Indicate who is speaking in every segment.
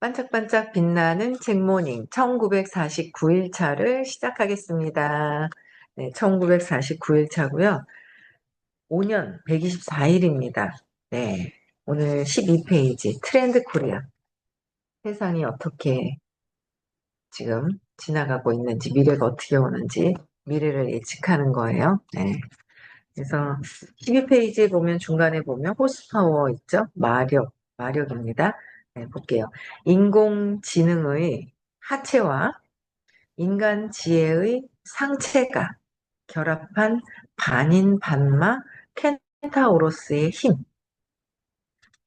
Speaker 1: 반짝반짝 빛나는 책모닝 1949일차를 시작하겠습니다. 네, 1949일차고요. 5년 124일입니다. 네, 오늘 12페이지 트렌드 코리아. 세상이 어떻게 지금 지나가고 있는지, 미래가 어떻게 오는지, 미래를 예측하는 거예요. 네. 그래서 12페이지에 보면 중간에 보면 호스파워 있죠? 마력입니다. 네, 볼게요. 인공지능의 하체와 인간 지혜의 상체가 결합한 반인반마 켄타우로스의 힘.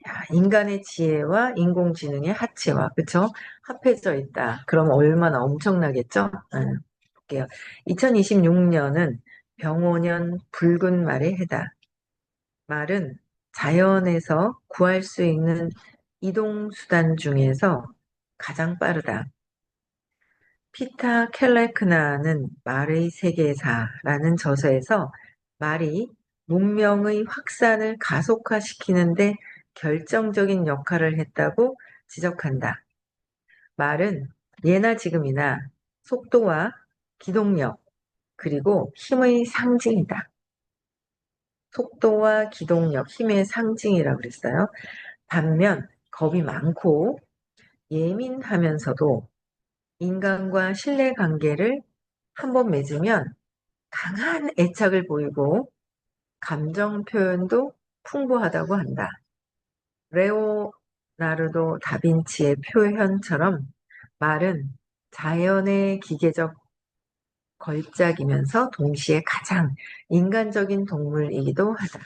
Speaker 1: 야, 인간의 지혜와 인공지능의 하체와, 그쵸? 합해져 있다. 그럼 얼마나 엄청나겠죠? 볼게요. 2026년은 병오년 붉은 말의 해다. 말은 자연에서 구할 수 있는 이동수단 중에서 가장 빠르다. 피타 켈레크나는 말의 세계사라는 저서에서 말이 문명의 확산을 가속화시키는데 결정적인 역할을 했다고 지적한다. 말은 예나 지금이나 속도와 기동력, 그리고 힘의 상징이다. 속도와 기동력, 힘의 상징이라고 그랬어요. 반면 겁이 많고 예민하면서도 인간과 신뢰관계를 한번 맺으면 강한 애착을 보이고 감정 표현도 풍부하다고 한다. 레오나르도 다빈치의 표현처럼 말은 자연의 기계적 걸작이면서 동시에 가장 인간적인 동물이기도 하다.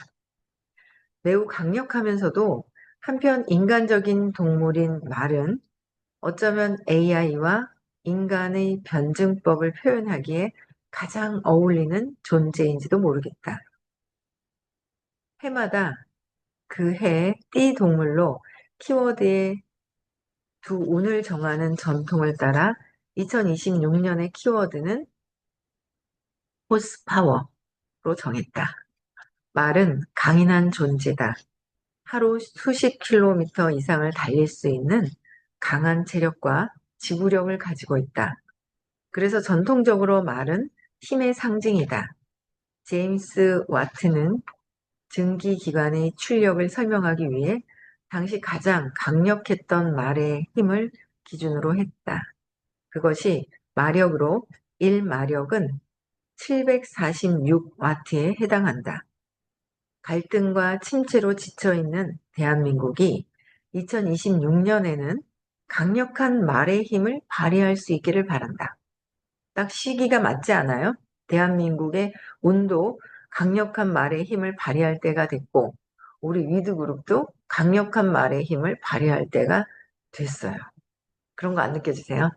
Speaker 1: 매우 강력하면서도 한편 인간적인 동물인 말은 어쩌면 AI와 인간의 변증법을 표현하기에 가장 어울리는 존재인지도 모르겠다. 해마다 그 해의 띠 동물로 키워드의 두 운을 정하는 전통을 따라 2026년의 키워드는 호스파워로 정했다. 말은 강인한 존재다. 하루 수십 킬로미터 이상을 달릴 수 있는 강한 체력과 지구력을 가지고 있다. 그래서 전통적으로 말은 힘의 상징이다. 제임스 와트는 증기기관의 출력을 설명하기 위해 당시 가장 강력했던 말의 힘을 기준으로 했다. 그것이 마력으로 1마력은 746와트에 해당한다. 갈등과 침체로 지쳐있는 대한민국이 2026년에는 강력한 말의 힘을 발휘할 수 있기를 바란다. 딱 시기가 맞지 않아요? 대한민국의 운도 강력한 말의 힘을 발휘할 때가 됐고, 우리 위드그룹도 강력한 말의 힘을 발휘할 때가 됐어요. 그런 거 안 느껴지세요?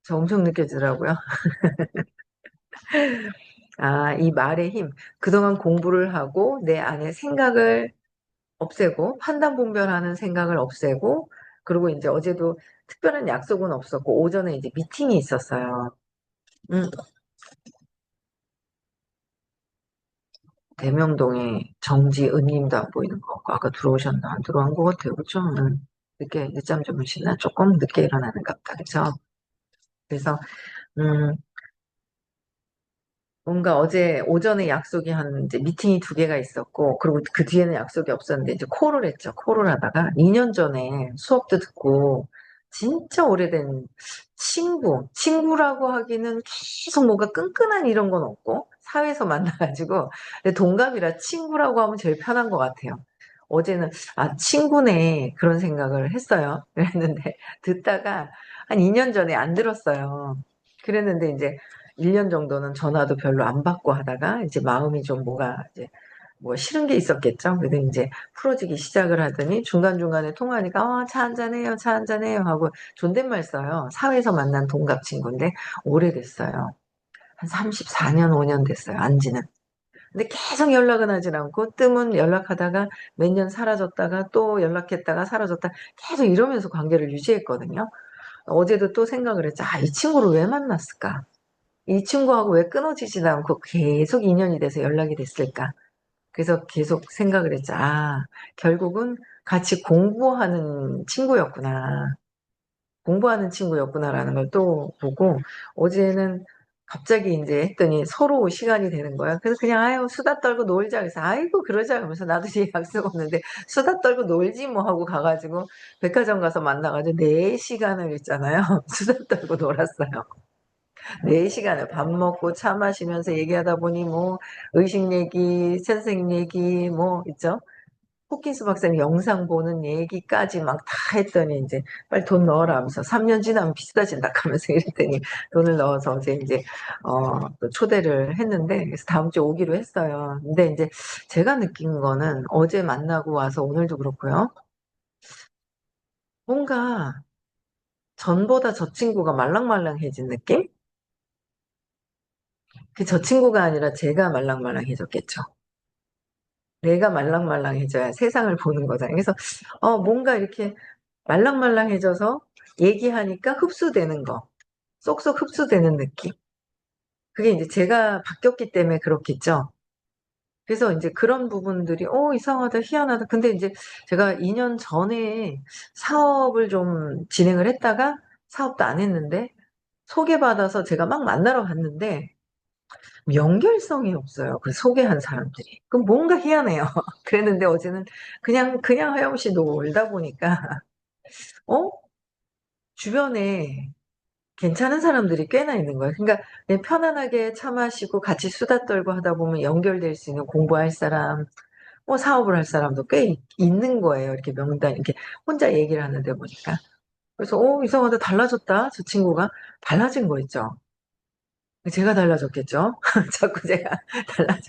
Speaker 1: 저 엄청 느껴지더라고요. 아, 이 말의 힘. 그동안 공부를 하고 내 안에 생각을 없애고 판단 분별하는 생각을 없애고 그리고 이제 어제도 특별한 약속은 없었고 오전에 이제 미팅이 있었어요. 음, 대명동에 정지은님도 안 보이는 거 같고 아까 들어오셨나 안 들어온 것 같아요. 그렇죠? 늦게 늦잠 주무시나 조금 늦게 일어나는 것 같다. 그렇죠? 그래서 음, 뭔가 어제 오전에 약속이 한 이제 미팅이 두 개가 있었고 그리고 그 뒤에는 약속이 없었는데 이제 콜을 했죠. 콜을 하다가 2년 전에 수업도 듣고 진짜 오래된 친구라고 하기는 계속 뭔가 끈끈한 이런 건 없고 사회에서 만나가지고 근데 동갑이라 친구라고 하면 제일 편한 것 같아요. 어제는 아 친구네 그런 생각을 했어요. 그랬는데 듣다가 한 2년 전에 안 들었어요. 그랬는데 이제 1년 정도는 전화도 별로 안 받고 하다가 이제 마음이 좀 뭐가 이제 뭐 싫은 게 있었겠죠. 그래서 이제 풀어지기 시작을 하더니 중간중간에 통화하니까 차 한잔해요, 차 한잔해요 하고 존댓말 써요. 사회에서 만난 동갑 친구인데 오래됐어요. 한 34년, 5년 됐어요. 안지는. 근데 계속 연락은 하진 않고 뜸은 연락하다가 몇 년 사라졌다가 또 연락했다가 사라졌다 계속 이러면서 관계를 유지했거든요. 어제도 또 생각을 했죠. 아, 이 친구를 왜 만났을까? 이 친구하고 왜 끊어지지도 않고 계속 인연이 돼서 연락이 됐을까? 그래서 계속 생각을 했죠. 아, 결국은 같이 공부하는 친구였구나. 공부하는 친구였구나라는 걸 또 보고, 어제는 갑자기 이제 했더니 서로 시간이 되는 거야. 그래서 그냥, 아유, 수다 떨고 놀자. 그래서, 아이고, 그러자. 그러면서 나도 이제 약속 없는데, 수다 떨고 놀지 뭐 하고 가가지고, 백화점 가서 만나가지고, 4시간을 있잖아요. 수다 떨고 놀았어요. 4시간을 밥 먹고 차 마시면서 얘기하다 보니 뭐, 의식 얘기, 선생님 얘기, 뭐, 있죠? 호킨스 박사님 영상 보는 얘기까지 막 다 했더니 이제 빨리 돈 넣어라 하면서 3년 지나면 비싸진다 하면서 이랬더니 돈을 넣어서 이제 또 초대를 했는데 그래서 다음 주에 오기로 했어요. 근데 이제 제가 느낀 거는 어제 만나고 와서 오늘도 그렇고요. 뭔가 전보다 저 친구가 말랑말랑해진 느낌? 그 저 친구가 아니라 제가 말랑말랑해졌겠죠. 내가 말랑말랑해져야 세상을 보는 거잖아요. 그래서 뭔가 이렇게 말랑말랑해져서 얘기하니까 흡수되는 거. 쏙쏙 흡수되는 느낌. 그게 이제 제가 바뀌었기 때문에 그렇겠죠. 그래서 이제 그런 부분들이, 이상하다, 희한하다. 근데 이제 제가 2년 전에 사업을 좀 진행을 했다가 사업도 안 했는데 소개받아서 제가 막 만나러 갔는데 연결성이 없어요. 그 소개한 사람들이. 그럼 뭔가 희한해요. 그랬는데 어제는 그냥 하염없이 놀다 보니까, 어? 주변에 괜찮은 사람들이 꽤나 있는 거예요. 그러니까 그냥 편안하게 차 마시고 같이 수다 떨고 하다 보면 연결될 수 있는 공부할 사람, 뭐 사업을 할 사람도 꽤 있는 거예요. 이렇게 명단, 이렇게 혼자 얘기를 하는데 보니까. 그래서, 이상하다, 달라졌다. 저 친구가 달라진 거 있죠. 제가 달라졌겠죠. 자꾸 제가 달라져.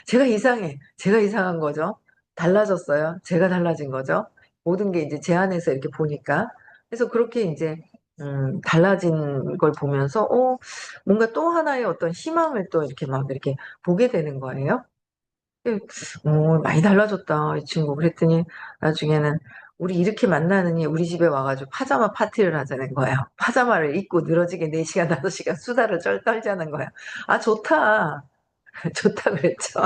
Speaker 1: 제가 이상해. 제가 이상한 거죠. 달라졌어요. 제가 달라진 거죠. 모든 게 이제 제 안에서 이렇게 보니까. 그래서 그렇게 이제, 달라진 걸 보면서, 뭔가 또 하나의 어떤 희망을 또 이렇게 막 이렇게 보게 되는 거예요. 예, 많이 달라졌다, 이 친구. 그랬더니 나중에는 우리 이렇게 만나느니 우리 집에 와가지고 파자마 파티를 하자는 거예요. 파자마를 입고 늘어지게 4시간, 5시간 수다를 떨자는 거예요. 아, 좋다. 좋다 그랬죠.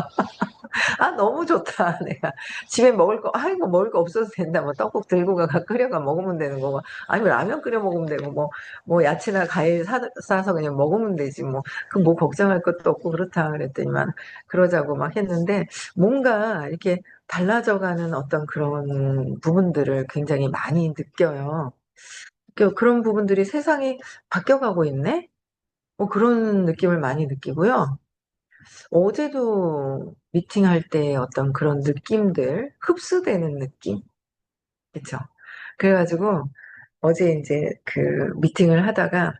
Speaker 1: 아, 너무 좋다. 내가 집에 아이고, 먹을 거 없어도 된다. 뭐, 떡국 들고 끓여가 먹으면 되는 거고. 아니면 라면 끓여 먹으면 되고, 뭐, 야채나 과일 싸서 그냥 먹으면 되지. 뭐, 그 뭐 걱정할 것도 없고, 그렇다. 그랬더니만, 그러자고 막 했는데, 뭔가 이렇게 달라져가는 어떤 그런 부분들을 굉장히 많이 느껴요. 그런 부분들이 세상이 바뀌어가고 있네? 뭐 그런 느낌을 많이 느끼고요. 어제도 미팅할 때 어떤 그런 느낌들, 흡수되는 느낌? 그쵸? 그래가지고 어제 이제 그 미팅을 하다가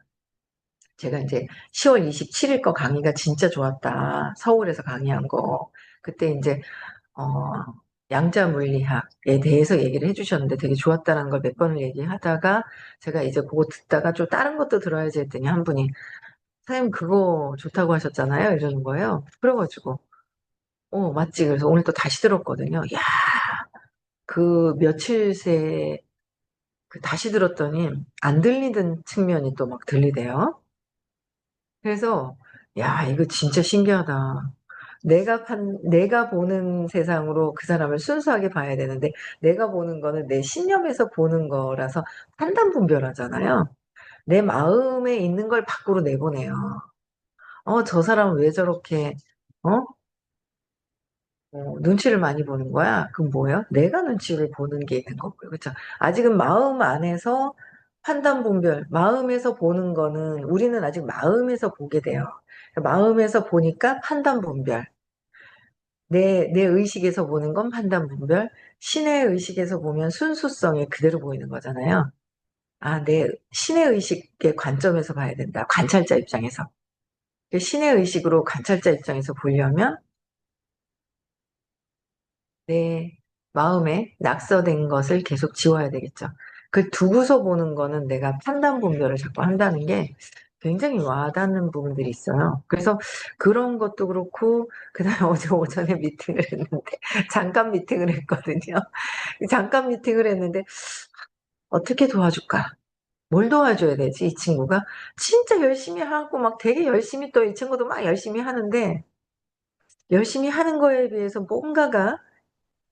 Speaker 1: 제가 이제 10월 27일 거 강의가 진짜 좋았다. 서울에서 강의한 거. 그때 이제, 어, 양자 물리학에 대해서 얘기를 해주셨는데 되게 좋았다는 걸 몇 번을 얘기하다가 제가 이제 그거 듣다가 좀 다른 것도 들어야지 했더니 한 분이 선생님 그거 좋다고 하셨잖아요. 이러는 거예요. 그래가지고 맞지. 그래서 오늘 또 다시 들었거든요. 야, 그 며칠 새 그 다시 들었더니 안 들리던 측면이 또 막 들리대요. 그래서 야, 이거 진짜 신기하다. 내가 보는 세상으로 그 사람을 순수하게 봐야 되는데 내가 보는 거는 내 신념에서 보는 거라서 판단 분별하잖아요. 내 마음에 있는 걸 밖으로 내보내요. 저 사람은 왜 저렇게 어? 눈치를 많이 보는 거야? 그럼 뭐예요? 내가 눈치를 보는 게 있는 거고요. 그렇죠? 아직은 마음 안에서 판단 분별, 마음에서 보는 거는 우리는 아직 마음에서 보게 돼요. 마음에서 보니까 판단 분별. 내 의식에서 보는 건 판단 분별. 신의 의식에서 보면 순수성이 그대로 보이는 거잖아요. 아, 내 신의 의식의 관점에서 봐야 된다. 관찰자 입장에서. 신의 의식으로 관찰자 입장에서 보려면 내 마음에 낙서된 것을 계속 지워야 되겠죠. 그 두고서 보는 거는 내가 판단 분별을 자꾸 한다는 게 굉장히 와닿는 부분들이 있어요. 그래서 그런 것도 그렇고, 그 다음에 어제 오전에 미팅을 했는데, 잠깐 미팅을 했거든요. 잠깐 미팅을 했는데, 어떻게 도와줄까? 뭘 도와줘야 되지, 이 친구가? 진짜 열심히 하고, 막 되게 열심히 또 이 친구도 막 열심히 하는데, 열심히 하는 거에 비해서 뭔가가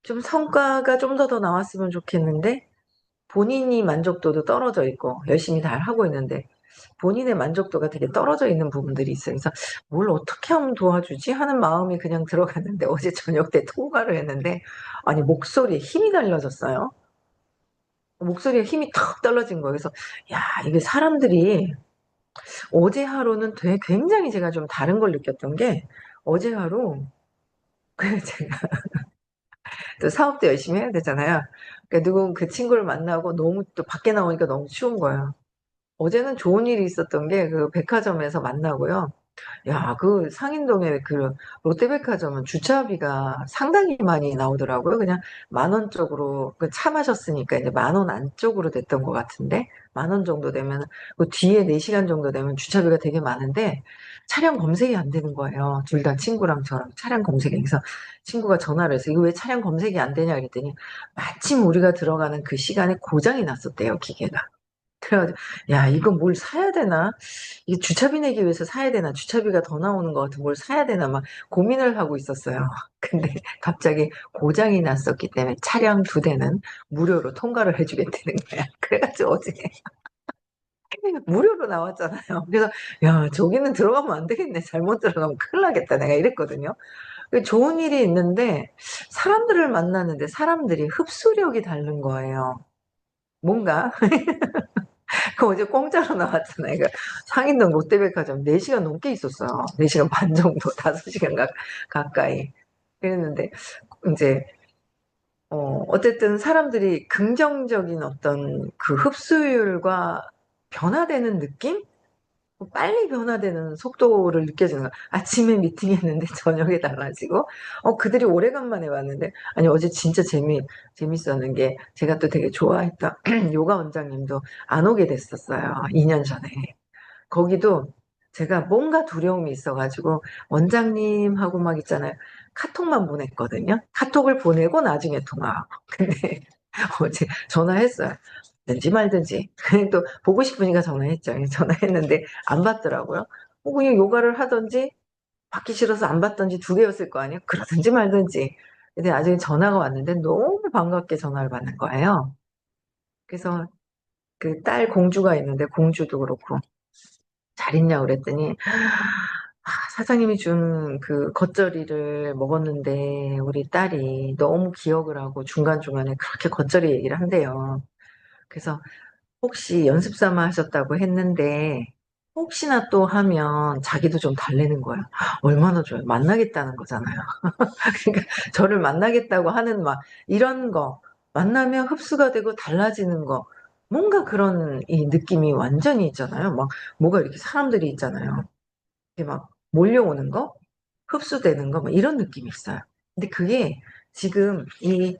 Speaker 1: 좀 성과가 좀 더 나왔으면 좋겠는데, 본인이 만족도도 떨어져 있고, 열심히 잘 하고 있는데, 본인의 만족도가 되게 떨어져 있는 부분들이 있어요. 그래서 뭘 어떻게 하면 도와주지? 하는 마음이 그냥 들어갔는데, 어제 저녁 때 통화를 했는데, 아니, 목소리에 힘이 달라졌어요. 목소리에 힘이 탁 떨어진 거예요. 그래서, 야, 이게 사람들이 어제 하루는 되게 굉장히 제가 좀 다른 걸 느꼈던 게, 어제 하루, 제가 또 사업도 열심히 해야 되잖아요. 그러니까 누군 그 친구를 만나고 너무 또 밖에 나오니까 너무 추운 거예요. 어제는 좋은 일이 있었던 게 그 백화점에서 만나고요. 야, 그 상인동에 그 롯데백화점은 주차비가 상당히 많이 나오더라고요. 그냥 10,000원 쪽으로 그 차 마셨으니까 이제 10,000원 안쪽으로 됐던 것 같은데 10,000원 정도 되면 그 뒤에 4시간 정도 되면 주차비가 되게 많은데 차량 검색이 안 되는 거예요. 둘 다 친구랑 저랑 차량 검색이. 그래서 친구가 전화를 해서 이거 왜 차량 검색이 안 되냐 그랬더니 마침 우리가 들어가는 그 시간에 고장이 났었대요, 기계가. 그래가지고 야, 이거 뭘 사야 되나? 이게 주차비 내기 위해서 사야 되나? 주차비가 더 나오는 것 같은 뭘 사야 되나? 막 고민을 하고 있었어요. 근데 갑자기 고장이 났었기 때문에 차량 2대는 무료로 통과를 해주겠다는 거야. 그래가지고 어제 무료로 나왔잖아요. 그래서 야, 저기는 들어가면 안 되겠네. 잘못 들어가면 큰일 나겠다. 내가 이랬거든요. 좋은 일이 있는데 사람들을 만나는데 사람들이 흡수력이 다른 거예요. 뭔가 그 어제 공짜로 나왔잖아요. 그 상인동 롯데백화점 4시간 넘게 있었어요. 4시간 반 정도, 5시간 가까이. 그랬는데, 이제, 어쨌든 사람들이 긍정적인 어떤 그 흡수율과 변화되는 느낌? 빨리 변화되는 속도를 느껴지는 거야. 아침에 미팅했는데 저녁에 달라지고, 그들이 오래간만에 왔는데, 아니, 어제 진짜 재밌었는 게, 제가 또 되게 좋아했던 요가 원장님도 안 오게 됐었어요. 2년 전에. 거기도 제가 뭔가 두려움이 있어가지고, 원장님하고 막 있잖아요. 카톡만 보냈거든요. 카톡을 보내고 나중에 통화하고. 근데 어제 전화했어요. 든지 말든지. 또 보고 싶으니까 전화했죠. 전화했는데 안 받더라고요. 그냥 요가를 하든지 받기 싫어서 안 받든지 2개였을 거 아니에요. 그러든지 말든지. 근데 나중에 전화가 왔는데 너무 반갑게 전화를 받는 거예요. 그래서 그 딸 공주가 있는데 공주도 그렇고 잘 있냐고 그랬더니 사장님이 준 그 겉절이를 먹었는데 우리 딸이 너무 기억을 하고 중간중간에 그렇게 겉절이 얘기를 한대요. 그래서 혹시 연습 삼아 하셨다고 했는데 혹시나 또 하면 자기도 좀 달래는 거야. 얼마나 좋아요. 만나겠다는 거잖아요. 그러니까 저를 만나겠다고 하는 막 이런 거 만나면 흡수가 되고 달라지는 거 뭔가 그런 이 느낌이 완전히 있잖아요. 막 뭐가 이렇게 사람들이 있잖아요. 이렇게 막 몰려오는 거, 흡수되는 거, 막 이런 느낌이 있어요. 근데 그게 지금 이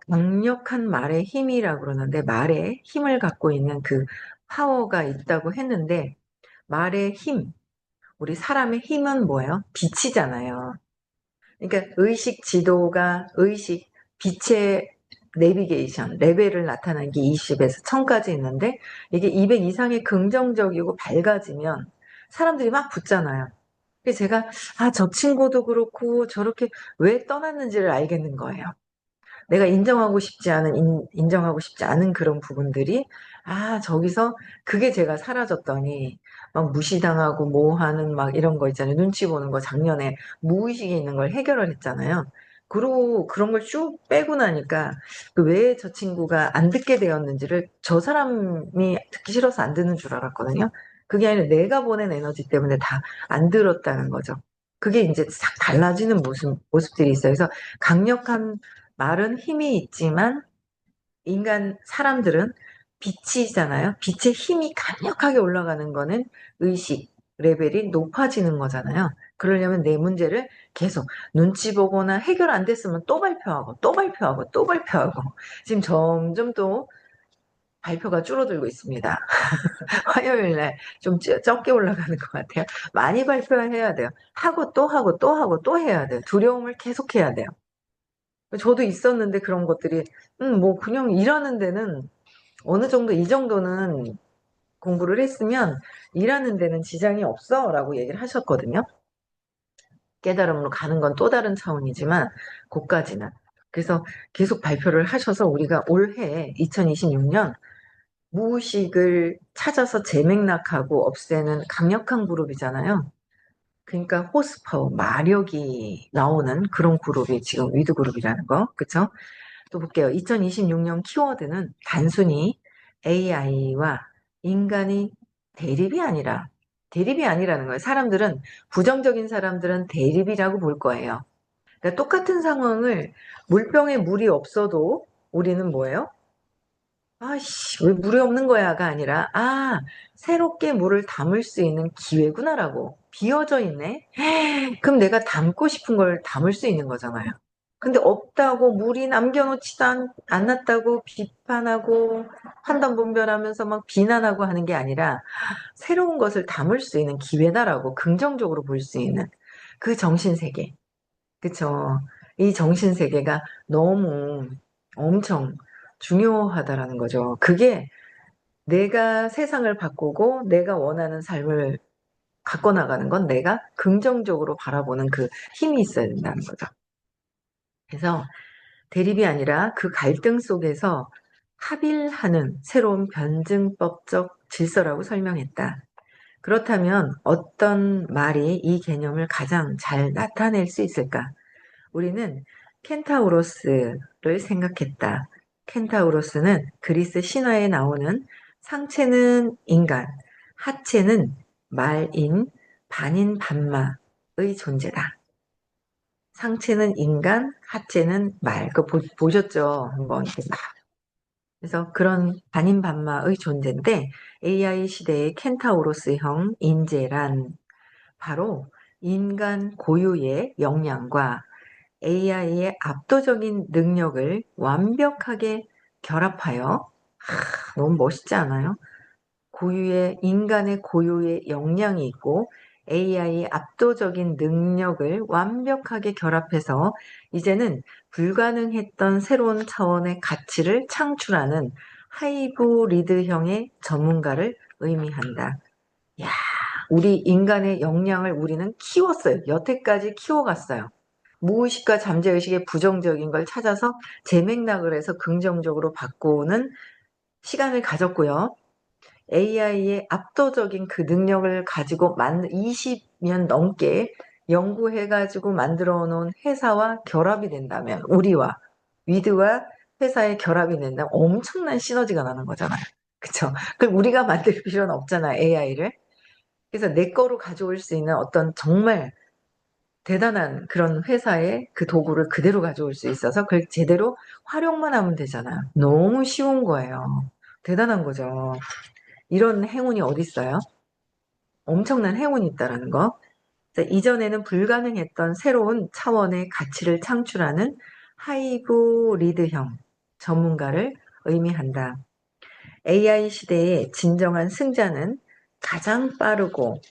Speaker 1: 강력한 말의 힘이라고 그러는데, 말에 힘을 갖고 있는 그 파워가 있다고 했는데, 말의 힘, 우리 사람의 힘은 뭐예요? 빛이잖아요. 그러니까 의식 지도가, 빛의 내비게이션, 레벨을 나타내는 게 20에서 1000까지 있는데, 이게 200 이상의 긍정적이고 밝아지면 사람들이 막 붙잖아요. 그래서 제가, 저 친구도 그렇고, 저렇게 왜 떠났는지를 알겠는 거예요. 내가 인정하고 싶지 않은 그런 부분들이, 저기서, 그게 제가 사라졌더니, 막 무시당하고 뭐 하는 막 이런 거 있잖아요. 눈치 보는 거 작년에 무의식에 있는 걸 해결을 했잖아요. 그리고 그런 걸 쭉 빼고 나니까, 그 왜 저 친구가 안 듣게 되었는지를 저 사람이 듣기 싫어서 안 듣는 줄 알았거든요. 그게 아니라 내가 보낸 에너지 때문에 다 안 들었다는 거죠. 그게 이제 싹 달라지는 모습들이 있어요. 그래서 강력한 말은 힘이 있지만 사람들은 빛이잖아요. 빛의 힘이 강력하게 올라가는 거는 의식 레벨이 높아지는 거잖아요. 그러려면 내 문제를 계속 눈치 보거나 해결 안 됐으면 또 발표하고 또 발표하고 또 발표하고 지금 점점 또 발표가 줄어들고 있습니다. 화요일 날 좀 적게 올라가는 것 같아요. 많이 발표해야 돼요. 하고 또 하고 또 하고 또 해야 돼요. 두려움을 계속 해야 돼요. 저도 있었는데 그런 것들이 뭐 그냥 일하는 데는 어느 정도 이 정도는 공부를 했으면 일하는 데는 지장이 없어라고 얘기를 하셨거든요. 깨달음으로 가는 건 또 다른 차원이지만 그까지는. 그래서 계속 발표를 하셔서 우리가 올해 2026년 무의식을 찾아서 재맥락하고 없애는 강력한 그룹이잖아요. 그러니까 호스파워, 마력이 나오는 그런 그룹이 지금 위드 그룹이라는 거. 그쵸? 또 볼게요. 2026년 키워드는 단순히 AI와 인간이 대립이 아니라는 거예요. 사람들은, 부정적인 사람들은 대립이라고 볼 거예요. 그러니까 똑같은 상황을 물병에 물이 없어도 우리는 뭐예요? 아씨, 왜 물이 없는 거야가 아니라, 새롭게 물을 담을 수 있는 기회구나라고. 비어져 있네? 그럼 내가 담고 싶은 걸 담을 수 있는 거잖아요. 근데 없다고 물이 남겨놓지도 않았다고 비판하고 판단분별하면서 막 비난하고 하는 게 아니라 새로운 것을 담을 수 있는 기회다라고 긍정적으로 볼 수 있는 그 정신세계. 그쵸? 이 정신세계가 너무 엄청 중요하다라는 거죠. 그게 내가 세상을 바꾸고 내가 원하는 삶을 갖고 나가는 건 내가 긍정적으로 바라보는 그 힘이 있어야 된다는 거죠. 그래서 대립이 아니라 그 갈등 속에서 합일하는 새로운 변증법적 질서라고 설명했다. 그렇다면 어떤 말이 이 개념을 가장 잘 나타낼 수 있을까? 우리는 켄타우로스를 생각했다. 켄타우로스는 그리스 신화에 나오는 상체는 인간, 하체는 말인 반인반마의 존재다. 상체는 인간, 하체는 말. 그거 보셨죠? 한번 이렇게 막. 그래서 그런 반인반마의 존재인데 AI 시대의 켄타우로스형 인재란 바로 인간 고유의 역량과 AI의 압도적인 능력을 완벽하게 결합하여, 너무 멋있지 않아요? 인간의 고유의 역량이 있고 AI의 압도적인 능력을 완벽하게 결합해서 이제는 불가능했던 새로운 차원의 가치를 창출하는 하이브리드형의 전문가를 의미한다. 야, 우리 인간의 역량을 우리는 키웠어요. 여태까지 키워갔어요. 무의식과 잠재의식의 부정적인 걸 찾아서 재맥락을 해서 긍정적으로 바꾸는 시간을 가졌고요. AI의 압도적인 그 능력을 가지고 20년 넘게 연구해가지고 만들어 놓은 회사와 결합이 된다면, 우리와, 위드와 회사의 결합이 된다면 엄청난 시너지가 나는 거잖아요. 그쵸? 그럼 우리가 만들 필요는 없잖아요, AI를. 그래서 내 거로 가져올 수 있는 어떤 정말 대단한 그런 회사의 그 도구를 그대로 가져올 수 있어서 그걸 제대로 활용만 하면 되잖아. 너무 쉬운 거예요. 대단한 거죠. 이런 행운이 어디 있어요? 엄청난 행운이 있다라는 거. 이전에는 불가능했던 새로운 차원의 가치를 창출하는 하이브리드형 전문가를 의미한다. AI 시대의 진정한 승자는 가장 빠르고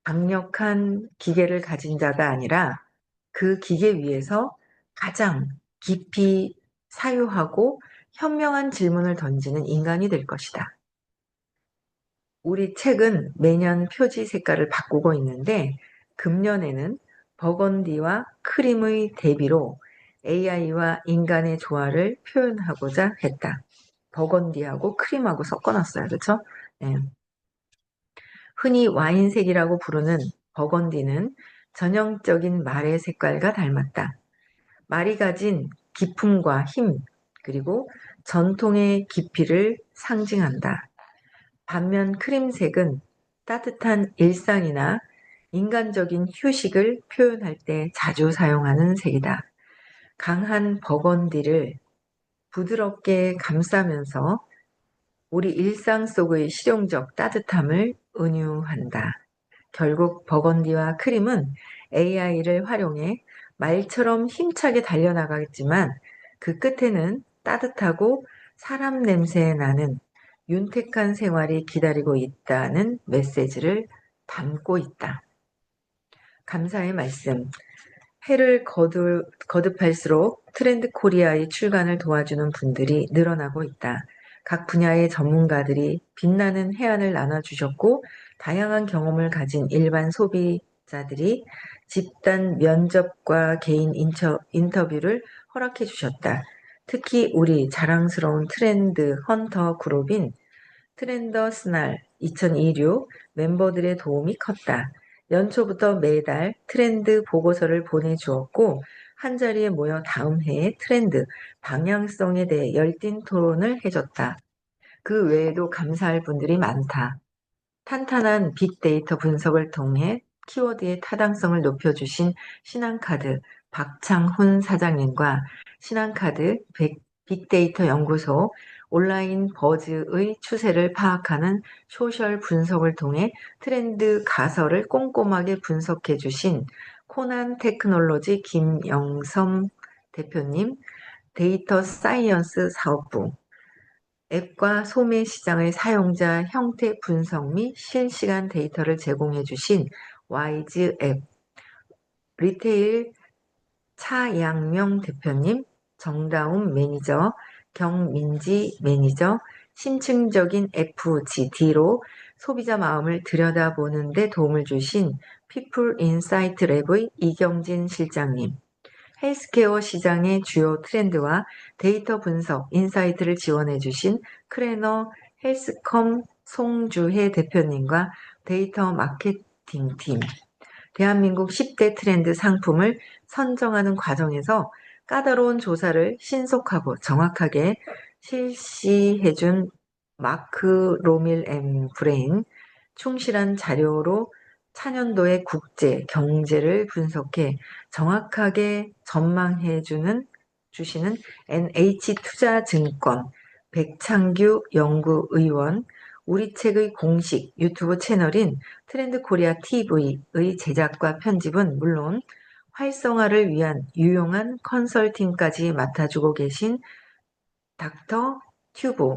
Speaker 1: 강력한 기계를 가진 자가 아니라 그 기계 위에서 가장 깊이 사유하고 현명한 질문을 던지는 인간이 될 것이다. 우리 책은 매년 표지 색깔을 바꾸고 있는데 금년에는 버건디와 크림의 대비로 AI와 인간의 조화를 표현하고자 했다. 버건디하고 크림하고 섞어놨어요. 그렇죠? 네. 흔히 와인색이라고 부르는 버건디는 전형적인 말의 색깔과 닮았다. 말이 가진 기품과 힘, 그리고 전통의 깊이를 상징한다. 반면 크림색은 따뜻한 일상이나 인간적인 휴식을 표현할 때 자주 사용하는 색이다. 강한 버건디를 부드럽게 감싸면서 우리 일상 속의 실용적 따뜻함을 은유한다. 결국 버건디와 크림은 AI를 활용해 말처럼 힘차게 달려나가겠지만 그 끝에는 따뜻하고 사람 냄새 나는 윤택한 생활이 기다리고 있다는 메시지를 담고 있다. 감사의 말씀. 해를 거듭할수록 트렌드 코리아의 출간을 도와주는 분들이 늘어나고 있다. 각 분야의 전문가들이 빛나는 해안을 나눠주셨고 다양한 경험을 가진 일반 소비자들이 집단 면접과 개인 인터뷰를 허락해 주셨다. 특히 우리 자랑스러운 트렌드 헌터 그룹인 트렌더스날 2026 멤버들의 도움이 컸다. 연초부터 매달 트렌드 보고서를 보내주었고 한자리에 모여 다음 해의 트렌드 방향성에 대해 열띤 토론을 해줬다. 그 외에도 감사할 분들이 많다. 탄탄한 빅데이터 분석을 통해 키워드의 타당성을 높여주신 신한카드 박창훈 사장님과 신한카드 빅데이터 연구소 온라인 버즈의 추세를 파악하는 소셜 분석을 통해 트렌드 가설을 꼼꼼하게 분석해 주신 코난 테크놀로지 김영섬 대표님, 데이터 사이언스 사업부, 앱과 소매 시장의 사용자 형태 분석 및 실시간 데이터를 제공해 주신 와이즈 앱, 리테일 차양명 대표님, 정다운 매니저, 경민지 매니저, 심층적인 FGD로 소비자 마음을 들여다보는 데 도움을 주신 피플 인사이트 랩의 이경진 실장님, 헬스케어 시장의 주요 트렌드와 데이터 분석, 인사이트를 지원해 주신 크레너 헬스컴 송주혜 대표님과 데이터 마케팅팀, 대한민국 10대 트렌드 상품을 선정하는 과정에서 까다로운 조사를 신속하고 정확하게 실시해준 마크 로밀 앤 브레인, 충실한 자료로 차년도의 국제 경제를 분석해 정확하게 주시는 NH투자증권 백창규 연구의원, 우리 책의 공식 유튜브 채널인 트렌드 코리아 TV의 제작과 편집은 물론 활성화를 위한 유용한 컨설팅까지 맡아주고 계신 닥터 튜브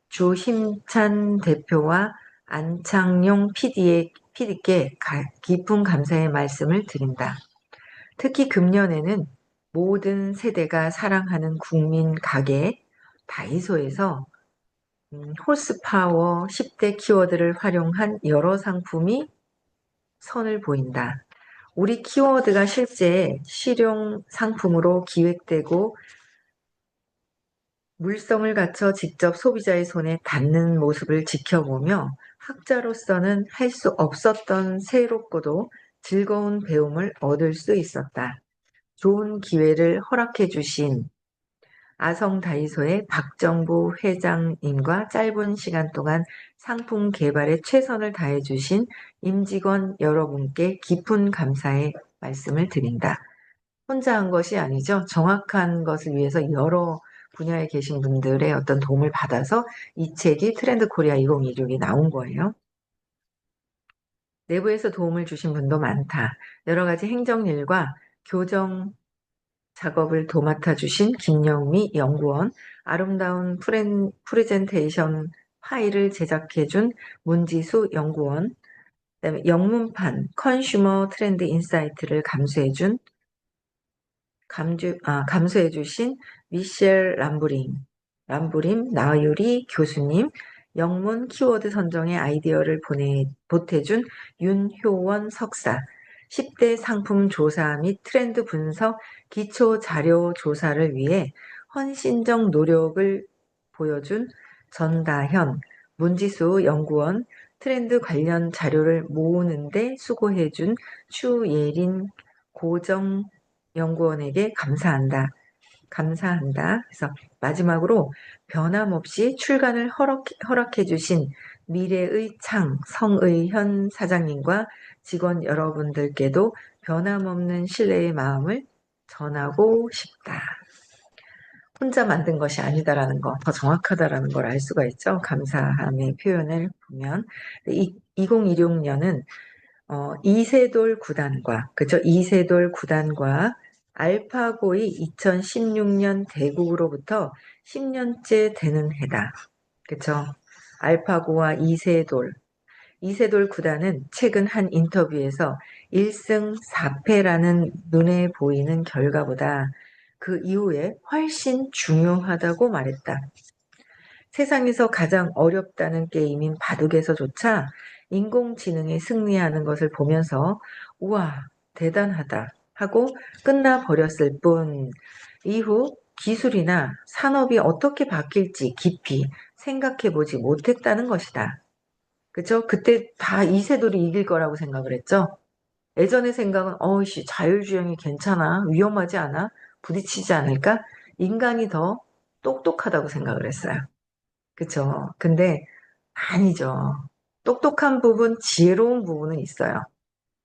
Speaker 1: 주힘찬 대표와 안창용 PD께 깊은 감사의 말씀을 드린다. 특히 금년에는 모든 세대가 사랑하는 국민 가게 다이소에서 호스파워 10대 키워드를 활용한 여러 상품이 선을 보인다. 우리 키워드가 실제 실용 상품으로 기획되고 물성을 갖춰 직접 소비자의 손에 닿는 모습을 지켜보며 학자로서는 할 수 없었던 새롭고도 즐거운 배움을 얻을 수 있었다. 좋은 기회를 허락해 주신 아성 다이소의 박정부 회장님과 짧은 시간 동안 상품 개발에 최선을 다해 주신 임직원 여러분께 깊은 감사의 말씀을 드린다. 혼자 한 것이 아니죠. 정확한 것을 위해서 여러 분야에 계신 분들의 어떤 도움을 받아서 이 책이 트렌드 코리아 2026이 나온 거예요. 내부에서 도움을 주신 분도 많다. 여러 가지 행정일과 교정 작업을 도맡아 주신 김영미 연구원, 아름다운 프레젠테이션 파일을 제작해 준 문지수 연구원, 그다음에 영문판 컨슈머 트렌드 인사이트를 감수해 주신 미셸 람브림 나유리 교수님, 영문 키워드 선정의 아이디어를 보태준 윤효원 석사, 10대 상품 조사 및 트렌드 분석 기초 자료 조사를 위해 헌신적 노력을 보여준 전다현, 문지수 연구원, 트렌드 관련 자료를 모으는데 수고해준 추예린 고정 연구원에게 감사한다. 그래서 마지막으로 변함없이 출간을 허락해 주신 미래의 창 성의현 사장님과 직원 여러분들께도 변함없는 신뢰의 마음을 전하고 싶다. 혼자 만든 것이 아니다라는 거, 더 정확하다라는 걸 알 수가 있죠. 감사함의 표현을 보면. 2026년은 이세돌 구단과, 그죠? 이세돌 구단과 알파고의 2016년 대국으로부터 10년째 되는 해다. 그쵸? 알파고와 이세돌 구단은 최근 한 인터뷰에서 1승 4패라는 눈에 보이는 결과보다 그 이후에 훨씬 중요하다고 말했다. 세상에서 가장 어렵다는 게임인 바둑에서조차 인공지능이 승리하는 것을 보면서 우와, 대단하다 하고 끝나버렸을 뿐 이후 기술이나 산업이 어떻게 바뀔지 깊이 생각해 보지 못했다는 것이다. 그쵸? 그때 다 이세돌이 이길 거라고 생각을 했죠? 예전의 생각은, 어이씨, 자율주행이 괜찮아? 위험하지 않아? 부딪히지 않을까? 인간이 더 똑똑하다고 생각을 했어요. 그쵸? 근데 아니죠. 똑똑한 부분, 지혜로운 부분은 있어요.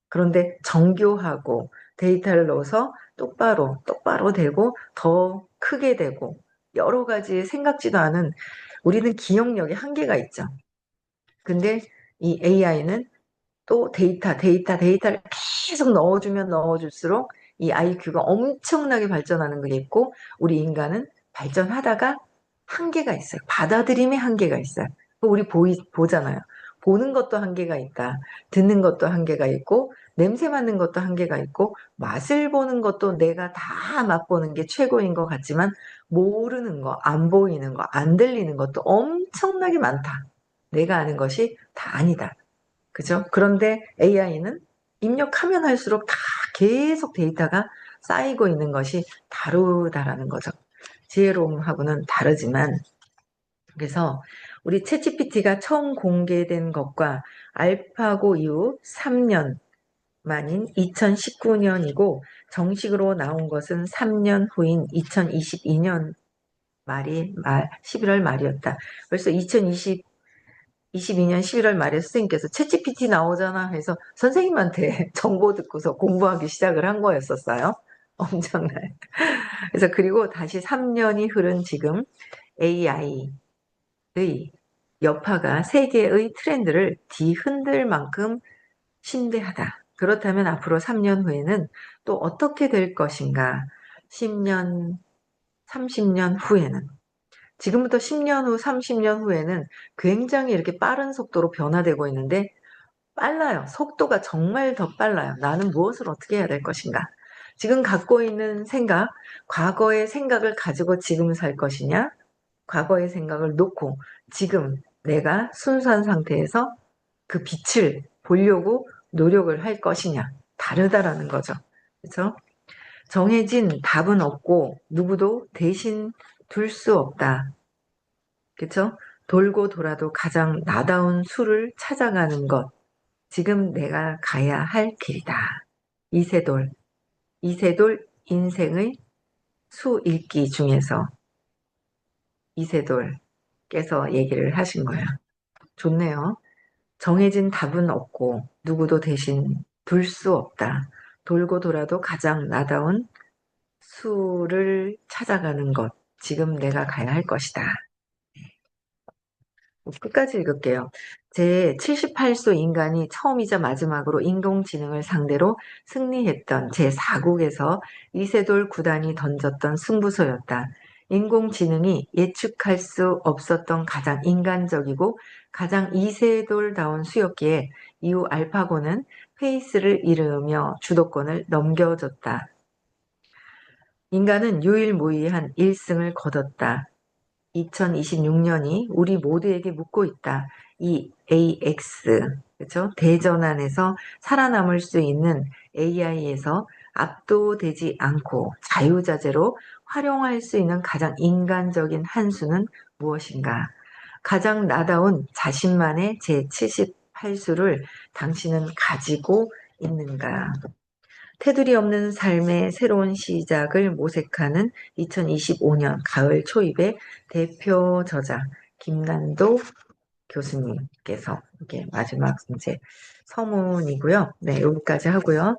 Speaker 1: 그런데 정교하고 데이터를 넣어서 똑바로 되고 더 크게 되고 여러 가지 생각지도 않은 우리는 기억력에 한계가 있죠. 근데 이 AI는 또 데이터를 계속 넣어주면 넣어줄수록 이 IQ가 엄청나게 발전하는 게 있고 우리 인간은 발전하다가 한계가 있어요. 받아들임의 한계가 있어요. 우리 보잖아요. 보는 것도 한계가 있다. 듣는 것도 한계가 있고 냄새 맡는 것도 한계가 있고 맛을 보는 것도 내가 다 맛보는 게 최고인 것 같지만 모르는 거, 안 보이는 거, 안 들리는 것도 엄청나게 많다. 내가 아는 것이 다 아니다. 그죠? 그런데 AI는 입력하면 할수록 다 계속 데이터가 쌓이고 있는 것이 다르다라는 거죠. 지혜로움하고는 다르지만, 그래서 우리 챗GPT가 처음 공개된 것과 알파고 이후 3년 만인 2019년이고, 정식으로 나온 것은 3년 후인 2022년 11월 말이었다. 벌써 2022년 11월 말에 선생님께서 챗GPT 나오잖아 해서 선생님한테 정보 듣고서 공부하기 시작을 한 거였었어요. 엄청나요. 그래서 그리고 다시 3년이 흐른 지금 AI의 여파가 세계의 트렌드를 뒤흔들 만큼 심대하다. 그렇다면 앞으로 3년 후에는 또 어떻게 될 것인가? 10년, 30년 후에는 지금부터 10년 후, 30년 후에는 굉장히 이렇게 빠른 속도로 변화되고 있는데 빨라요. 속도가 정말 더 빨라요. 나는 무엇을 어떻게 해야 될 것인가? 지금 갖고 있는 생각, 과거의 생각을 가지고 지금 살 것이냐? 과거의 생각을 놓고 지금 내가 순수한 상태에서 그 빛을 보려고 노력을 할 것이냐? 다르다라는 거죠. 그렇죠? 정해진 답은 없고 누구도 대신 둘 수 없다. 그쵸? 돌고 돌아도 가장 나다운 수를 찾아가는 것. 지금 내가 가야 할 길이다. 이세돌. 이세돌 인생의 수 읽기 중에서 이세돌께서 얘기를 하신 거예요. 좋네요. 정해진 답은 없고 누구도 대신 둘 수 없다. 돌고 돌아도 가장 나다운 수를 찾아가는 것. 지금 내가 가야 할 것이다. 끝까지 읽을게요. 제 78소 인간이 처음이자 마지막으로 인공지능을 상대로 승리했던 제4국에서 이세돌 구단이 던졌던 승부소였다. 인공지능이 예측할 수 없었던 가장 인간적이고 가장 이세돌다운 수였기에 이후 알파고는 페이스를 잃으며 주도권을 넘겨줬다. 인간은 유일무이한 1승을 거뒀다. 2026년이 우리 모두에게 묻고 있다. 이 AX, 그렇죠? 대전환에서 살아남을 수 있는 AI에서 압도되지 않고 자유자재로 활용할 수 있는 가장 인간적인 한 수는 무엇인가? 가장 나다운 자신만의 제78수를 당신은 가지고 있는가? 테두리 없는 삶의 새로운 시작을 모색하는 2025년 가을 초입의 대표 저자 김난도 교수님께서 이게 마지막 이제 서문이고요. 네, 여기까지 하고요.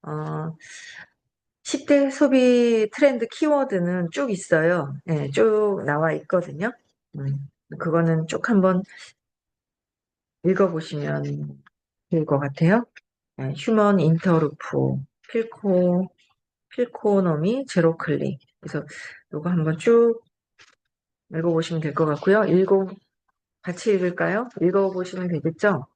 Speaker 1: 어, 10대 소비 트렌드 키워드는 쭉 있어요. 네, 쭉 나와 있거든요. 그거는 쭉 한번 읽어보시면 될 것 같아요. 네, 휴먼 인터루프, 필코노미, 제로 클릭. 그래서 이거 한번 쭉 읽어보시면 될 것 같고요. 같이 읽을까요? 읽어보시면 되겠죠?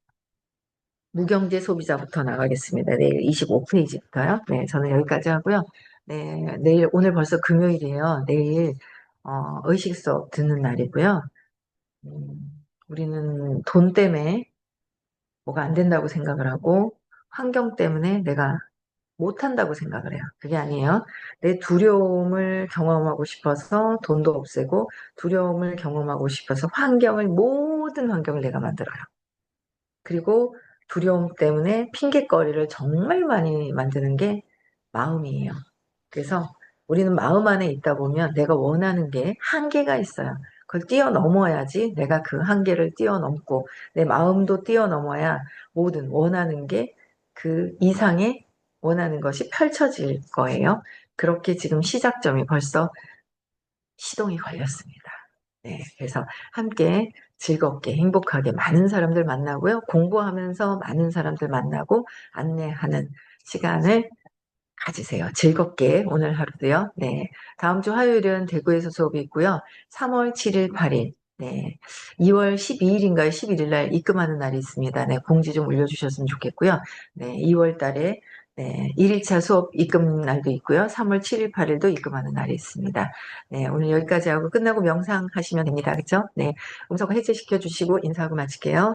Speaker 1: 무경제 소비자부터 나가겠습니다. 내일 25페이지부터요. 네, 저는 여기까지 하고요. 네, 오늘 벌써 금요일이에요. 내일, 의식 수업 듣는 날이고요. 우리는 돈 때문에 뭐가 안 된다고 생각을 하고, 환경 때문에 내가 못한다고 생각을 해요. 그게 아니에요. 내 두려움을 경험하고 싶어서 돈도 없애고 두려움을 경험하고 싶어서 모든 환경을 내가 만들어요. 그리고 두려움 때문에 핑곗거리를 정말 많이 만드는 게 마음이에요. 그래서 우리는 마음 안에 있다 보면 내가 원하는 게 한계가 있어요. 그걸 뛰어넘어야지 내가 그 한계를 뛰어넘고 내 마음도 뛰어넘어야 모든 원하는 게 그 이상의 원하는 것이 펼쳐질 거예요. 그렇게 지금 시작점이 벌써 시동이 걸렸습니다. 네, 그래서 함께 즐겁게 행복하게 많은 사람들 만나고요. 공부하면서 많은 사람들 만나고 안내하는 시간을 가지세요. 즐겁게 오늘 하루도요. 네. 다음 주 화요일은 대구에서 수업이 있고요. 3월 7일, 8일. 네. 2월 12일인가요? 11일 날 입금하는 날이 있습니다. 네. 공지 좀 올려주셨으면 좋겠고요. 네. 2월 달에 네. 1일차 수업 입금 날도 있고요. 3월 7일, 8일도 입금하는 날이 있습니다. 네. 오늘 여기까지 하고 끝나고 명상하시면 됩니다. 그죠? 네. 음성 해제시켜 주시고 인사하고 마칠게요.